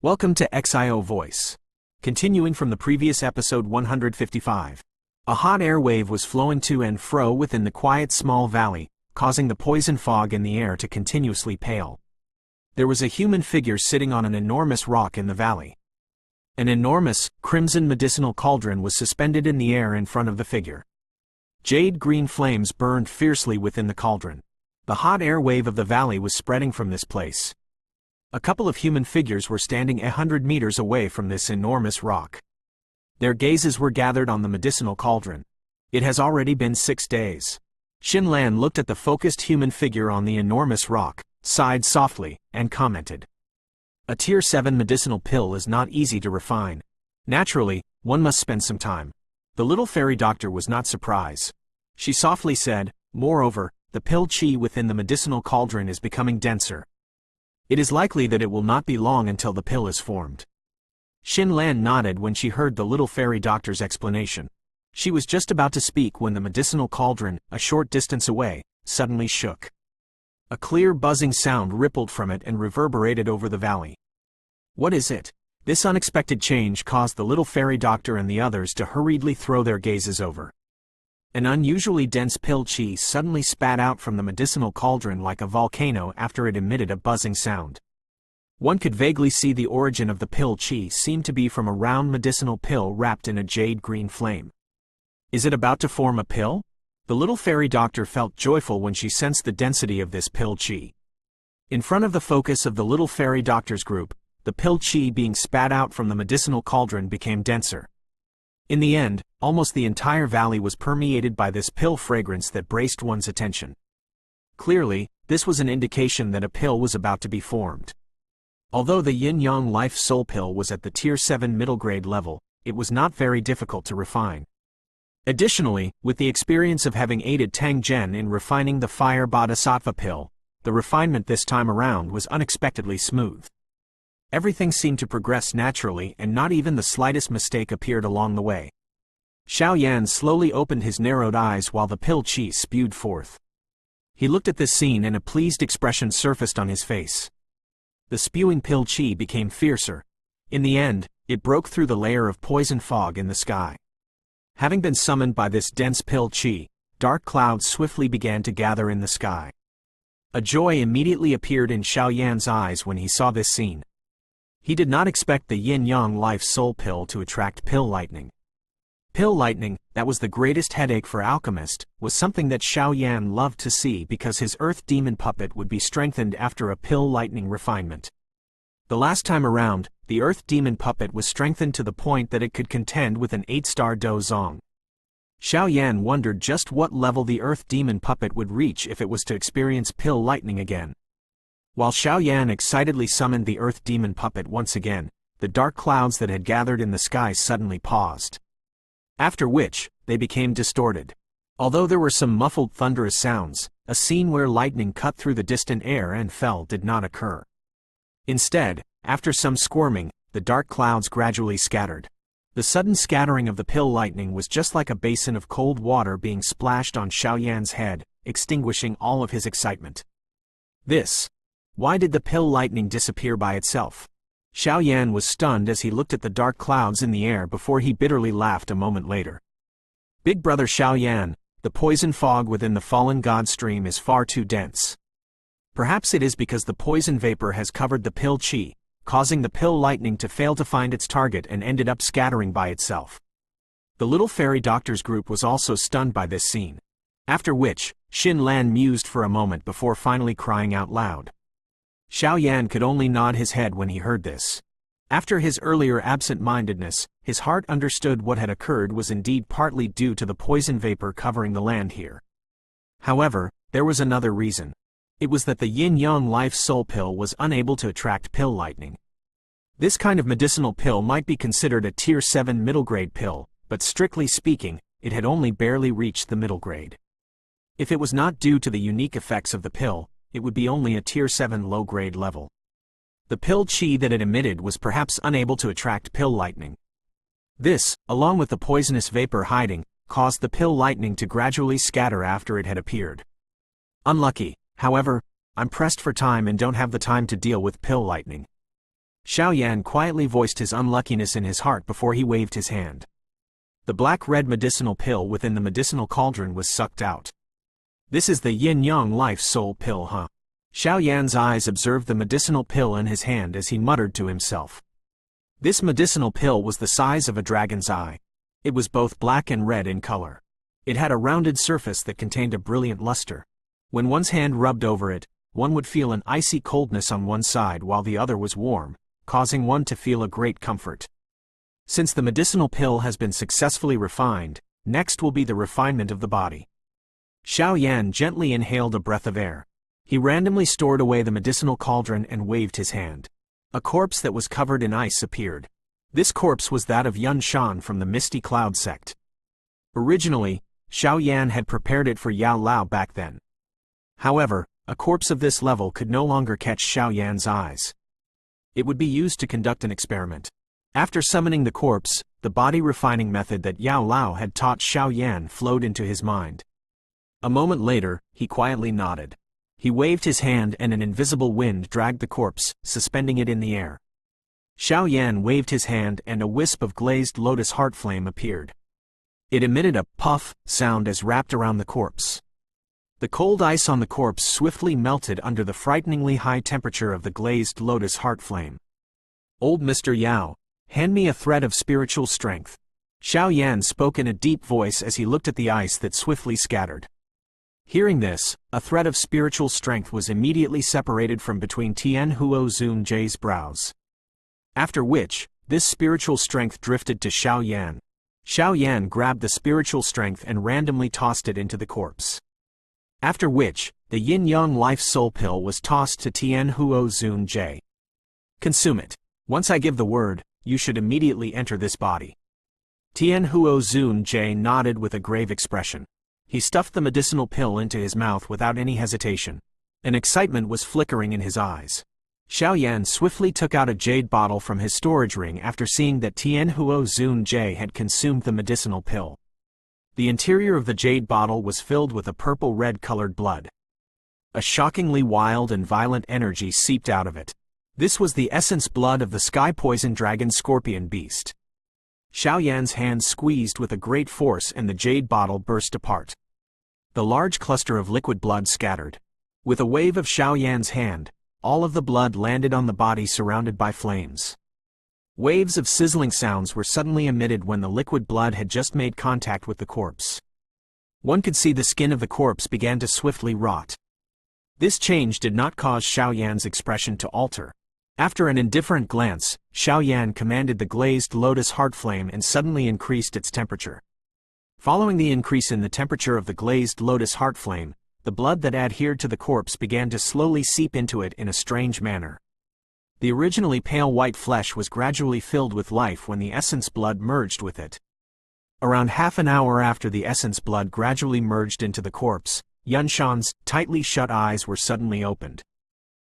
Welcome to XIO Voice. Continuing from the previous episode 155. A hot air wave was flowing to and fro within the quiet small valley, causing the poison fog in the air to continuously pale. There was a human figure sitting on an enormous rock in the valley. An enormous, crimson medicinal cauldron was suspended in the air in front of the figure. Jade-green flames burned fiercely within the cauldron. The hot air wave of the valley was spreading from this place. A couple of human figures were standing 100 meters away from this enormous rock. Their gazes were gathered on the medicinal cauldron. It has already been 6 days. Xinlan looked at the focused human figure on the enormous rock, sighed softly, and commented. A Tier 7 medicinal pill is not easy to refine. Naturally, one must spend some time. The little fairy doctor was not surprised. She softly said, moreover, the pill qi within the medicinal cauldron is becoming denser. It is likely that it will not be long until the pill is formed. Xinlan nodded when she heard the little fairy doctor's explanation. She was just about to speak when the medicinal cauldron, a short distance away, suddenly shook. A clear buzzing sound rippled from it and reverberated over the valley. What is it? This unexpected change caused the little fairy doctor and the others to hurriedly throw their gazes over. An unusually dense pill qi suddenly spat out from the medicinal cauldron like a volcano after it emitted a buzzing sound. One could vaguely see the origin of the pill qi seemed to be from a round medicinal pill wrapped in a jade-green flame. Is it about to form a pill? The little fairy doctor felt joyful when she sensed the density of this pill qi. In front of the focus of the little fairy doctor's group, the pill qi being spat out from the medicinal cauldron became denser. In the end, almost the entire valley was permeated by this pill fragrance that braced one's attention. Clearly, this was an indication that a pill was about to be formed. Although the Yin-Yang Life Soul Pill was at the Tier 7 middle grade level, it was not very difficult to refine. Additionally, with the experience of having aided Tang Zhen in refining the Fire Bodhisattva Pill, the refinement this time around was unexpectedly smooth. Everything seemed to progress naturally and not even the slightest mistake appeared along the way. Xiao Yan slowly opened his narrowed eyes while the pill qi spewed forth. He looked at this scene and a pleased expression surfaced on his face. The spewing pill qi became fiercer. In the end, it broke through the layer of poison fog in the sky. Having been summoned by this dense pill qi, dark clouds swiftly began to gather in the sky. A joy immediately appeared in Xiao Yan's eyes when he saw this scene. He did not expect the Yin-Yang Life Soul Pill to attract pill lightning. Pill lightning, that was the greatest headache for Alchemist, was something that Xiao Yan loved to see because his Earth Demon puppet would be strengthened after a pill lightning refinement. The last time around, the Earth Demon puppet was strengthened to the point that it could contend with an 8-star Do Zong. Xiao Yan wondered just what level the Earth Demon puppet would reach if it was to experience pill lightning again. While Xiao Yan excitedly summoned the Earth Demon puppet once again, the dark clouds that had gathered in the sky suddenly paused. After which, they became distorted. Although there were some muffled thunderous sounds, a scene where lightning cut through the distant air and fell did not occur. Instead, after some squirming, the dark clouds gradually scattered. The sudden scattering of the pill lightning was just like a basin of cold water being splashed on Xiao Yan's head, extinguishing all of his excitement. Why did the pill lightning disappear by itself? Xiao Yan was stunned as he looked at the dark clouds in the air before he bitterly laughed a moment later. Big brother Xiao Yan, the poison fog within the fallen god stream is far too dense. Perhaps it is because the poison vapor has covered the pill qi, causing the pill lightning to fail to find its target and ended up scattering by itself. The little fairy doctor's group was also stunned by this scene. After which, Xinlan mused for a moment before finally crying out loud. Xiao Yan could only nod his head when he heard this. After his earlier absent-mindedness, his heart understood what had occurred was indeed partly due to the poison vapor covering the land here. However, there was another reason. It was that the Yin-Yang Life Soul Pill was unable to attract pill lightning. This kind of medicinal pill might be considered a Tier 7 middle grade pill, but strictly speaking, it had only barely reached the middle grade. If it was not due to the unique effects of the pill, it would be only a Tier 7 low-grade level. The pill qi that it emitted was perhaps unable to attract pill lightning. This, along with the poisonous vapor hiding, caused the pill lightning to gradually scatter after it had appeared. Unlucky, however, I'm pressed for time and don't have the time to deal with pill lightning. Xiao Yan quietly voiced his unluckiness in his heart before he waved his hand. The black-red medicinal pill within the medicinal cauldron was sucked out. This is the yin-yang life soul pill, huh? Xiao Yan's eyes observed the medicinal pill in his hand as he muttered to himself. This medicinal pill was the size of a dragon's eye. It was both black and red in color. It had a rounded surface that contained a brilliant luster. When one's hand rubbed over it, one would feel an icy coldness on one side while the other was warm, causing one to feel a great comfort. Since the medicinal pill has been successfully refined, next will be the refinement of the body. Xiao Yan gently inhaled a breath of air. He randomly stored away the medicinal cauldron and waved his hand. A corpse that was covered in ice appeared. This corpse was that of Yun Shan from the Misty Cloud sect. Originally, Xiao Yan had prepared it for Yao Lao back then. However, a corpse of this level could no longer catch Xiao Yan's eyes. It would be used to conduct an experiment. After summoning the corpse, the body refining method that Yao Lao had taught Xiao Yan flowed into his mind. A moment later, he quietly nodded. He waved his hand and an invisible wind dragged the corpse, suspending it in the air. Xiao Yan waved his hand and a wisp of glazed lotus heart flame appeared. It emitted a puff sound as wrapped around the corpse. The cold ice on the corpse swiftly melted under the frighteningly high temperature of the glazed lotus heart flame. "Old Mr. Yao, hand me a thread of spiritual strength." Xiao Yan spoke in a deep voice as he looked at the ice that swiftly scattered. Hearing this, a thread of spiritual strength was immediately separated from between Tian Huo Zun Jie's brows. After which, this spiritual strength drifted to Xiao Yan. Xiao Yan grabbed the spiritual strength and randomly tossed it into the corpse. After which, the yin-yang life soul pill was tossed to Tian Huo Zun Jie. "Consume it. Once I give the word, you should immediately enter this body." Tian Huo Zun Jie nodded with a grave expression. He stuffed the medicinal pill into his mouth without any hesitation. An excitement was flickering in his eyes. Xiao Yan swiftly took out a jade bottle from his storage ring after seeing that Tian Huo Zun Jie had consumed the medicinal pill. The interior of the jade bottle was filled with a purple-red colored blood. A shockingly wild and violent energy seeped out of it. This was the essence blood of the sky-poison dragon scorpion beast. Xiao Yan's hand squeezed with a great force and the jade bottle burst apart. The large cluster of liquid blood scattered. With a wave of Xiao Yan's hand, all of the blood landed on the body surrounded by flames. Waves of sizzling sounds were suddenly emitted when the liquid blood had just made contact with the corpse. One could see the skin of the corpse began to swiftly rot. This change did not cause Xiao Yan's expression to alter. After an indifferent glance, Xiao Yan commanded the glazed lotus heart flame and suddenly increased its temperature. Following the increase in the temperature of the glazed lotus heart flame, the blood that adhered to the corpse began to slowly seep into it in a strange manner. The originally pale white flesh was gradually filled with life when the essence blood merged with it. Around half an hour after the essence blood gradually merged into the corpse, Yun Shan's tightly shut eyes were suddenly opened.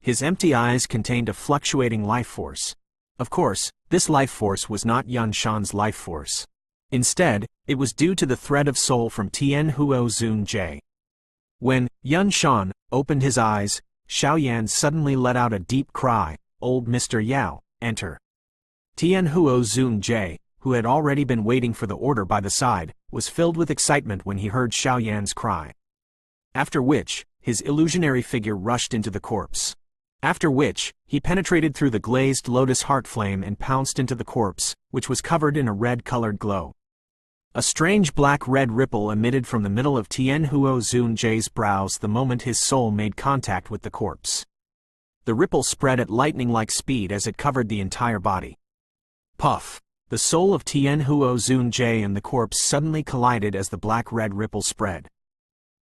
His empty eyes contained a fluctuating life force. Of course, this life force was not Yun Shan's life force. Instead, it was due to the thread of soul from Tian Huo Zun Jie. When Yun Shan opened his eyes, Xiao Yan suddenly let out a deep cry, "Old Mr. Yao, enter." Tian Huo Zun Jie, who had already been waiting for the order by the side, was filled with excitement when he heard Xiao Yan's cry. After which, his illusionary figure rushed into the corpse. After which, he penetrated through the glazed lotus heart flame and pounced into the corpse, which was covered in a red-colored glow. A strange black-red ripple emitted from the middle of Tian Huo Zun Jie's brows the moment his soul made contact with the corpse. The ripple spread at lightning-like speed as it covered the entire body. Puff! The soul of Tian Huo Zun Jie and the corpse suddenly collided as the black-red ripple spread.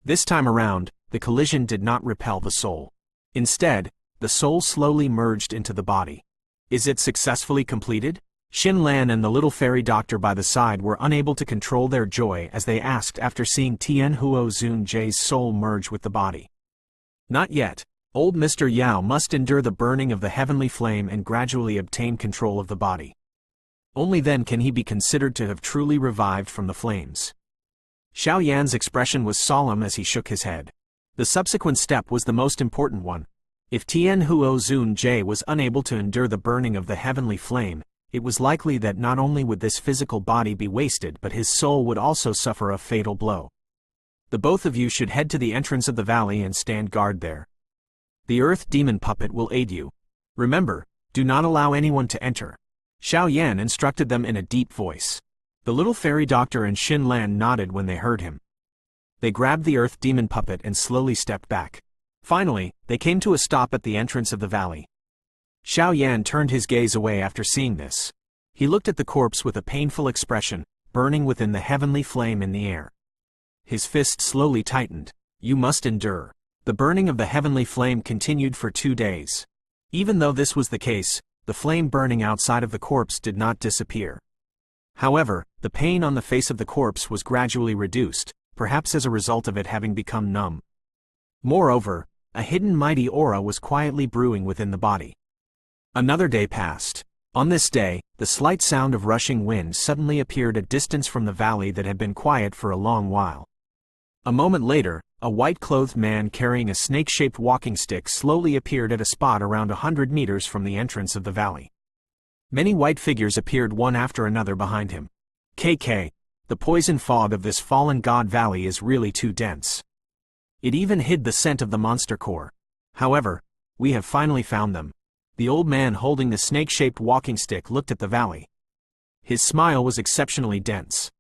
This time around, the collision did not repel the soul. Instead, the soul slowly merged into the body. Is it successfully completed? Xin Lan and the little fairy doctor by the side were unable to control their joy as they asked after seeing Tian Huo Zun Jie's soul merge with the body. Not yet. Old Mr. Yao must endure the burning of the heavenly flame and gradually obtain control of the body. Only then can he be considered to have truly revived from the flames. Xiao Yan's expression was solemn as he shook his head. The subsequent step was the most important one. If Tian Huo Zun Jie was unable to endure the burning of the heavenly flame, it was likely that not only would this physical body be wasted but his soul would also suffer a fatal blow. The both of you should head to the entrance of the valley and stand guard there. The earth demon puppet will aid you. Remember, do not allow anyone to enter. Xiao Yan instructed them in a deep voice. The little fairy doctor and Xin Lan nodded when they heard him. They grabbed the earth demon puppet and slowly stepped back. Finally, they came to a stop at the entrance of the valley. Xiao Yan turned his gaze away after seeing this. He looked at the corpse with a painful expression, burning within the heavenly flame in the air. His fist slowly tightened. You must endure. The burning of the heavenly flame continued for 2 days. Even though this was the case, the flame burning outside of the corpse did not disappear. However, the pain on the face of the corpse was gradually reduced, perhaps as a result of it having become numb. Moreover, a hidden mighty aura was quietly brewing within the body. Another day passed. On this day, the slight sound of rushing wind suddenly appeared a distance from the valley that had been quiet for a long while. A moment later, a white-clothed man carrying a snake-shaped walking stick slowly appeared at a spot around 100 meters from the entrance of the valley. Many white figures appeared one after another behind him. KK, the poison fog of this fallen god valley is really too dense. It even hid the scent of the monster core. However, we have finally found them. The old man holding the snake-shaped walking stick looked at the valley. His smile was exceptionally dense.